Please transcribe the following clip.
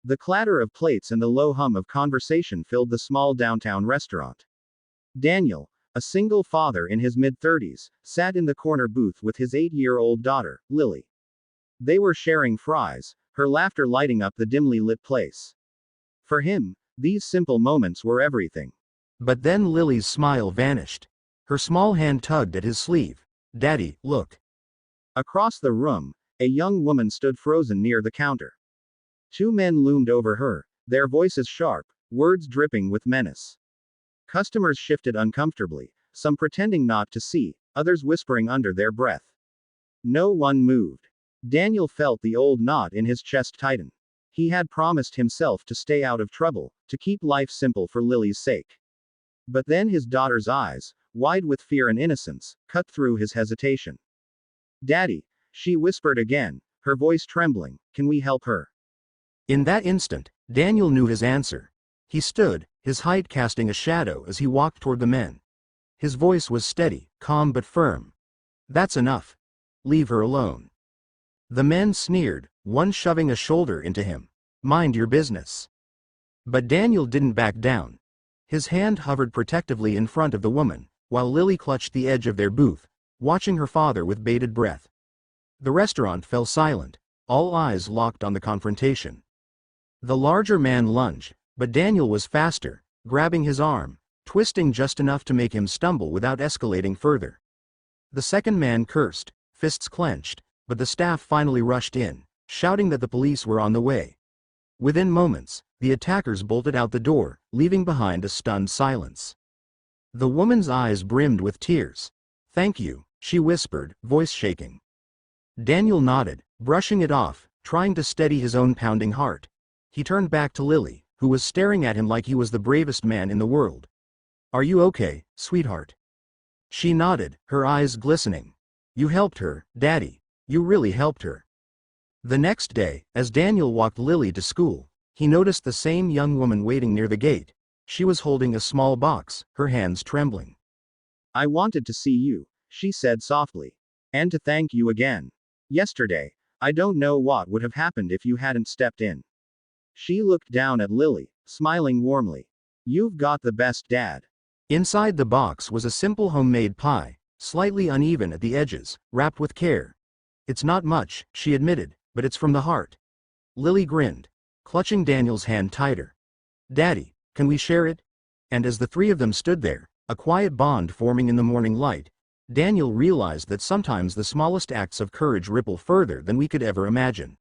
The clatter of plates and the low hum of conversation filled the small downtown restaurant. Daniel, a single father in his mid-30s, sat in the corner booth with his 8-year-old daughter, Lily. They were sharing fries, her laughter lighting up the dimly lit place. For him, these simple moments were everything. But then Lily's smile vanished. Her small hand tugged at his sleeve. "Daddy, look." Across the room, a young woman stood frozen near the counter. Two men loomed over her, their voices sharp, words dripping with menace. Customers shifted uncomfortably, some pretending not to see, others whispering under their breath. No one moved. Daniel felt the old knot in his chest tighten. He had promised himself to stay out of trouble, to keep life simple for Lily's sake. But then his daughter's eyes, wide with fear and innocence, cut through his hesitation. "Daddy," she whispered again, her voice trembling, "can we help her?" In that instant, Daniel knew his answer. He stood, his height casting a shadow as he walked toward the men. His voice was steady, calm but firm. "That's enough. Leave her alone." The men sneered, one shoving a shoulder into him. "Mind your business." But Daniel didn't back down. His hand hovered protectively in front of the woman, while Lily clutched the edge of their booth, watching her father with bated breath. The restaurant fell silent, all eyes locked on the confrontation. The larger man lunged, but Daniel was faster, grabbing his arm, twisting just enough to make him stumble without escalating further. The second man cursed, fists clenched, but the staff finally rushed in, shouting that the police were on the way. Within moments, the attackers bolted out the door, leaving behind a stunned silence. The woman's eyes brimmed with tears. "Thank you," she whispered, voice shaking. Daniel nodded, brushing it off, trying to steady his own pounding heart. He turned back to Lily, who was staring at him like he was the bravest man in the world. "Are you okay, sweetheart?" She nodded, her eyes glistening. "You helped her, Daddy. You really helped her." The next day, as Daniel walked Lily to school, he noticed the same young woman waiting near the gate. She was holding a small box, her hands trembling. "I wanted to see you," she said softly. "And to thank you again. Yesterday, I don't know what would have happened if you hadn't stepped in." She looked down at Lily, smiling warmly. "You've got the best dad." Inside the box was a simple homemade pie, slightly uneven at the edges, wrapped with care. "It's not much," she admitted, "but it's from the heart." Lily grinned, clutching Daniel's hand tighter. "Daddy, can we share it?" And as the three of them stood there, a quiet bond forming in the morning light, Daniel realized that sometimes the smallest acts of courage ripple further than we could ever imagine.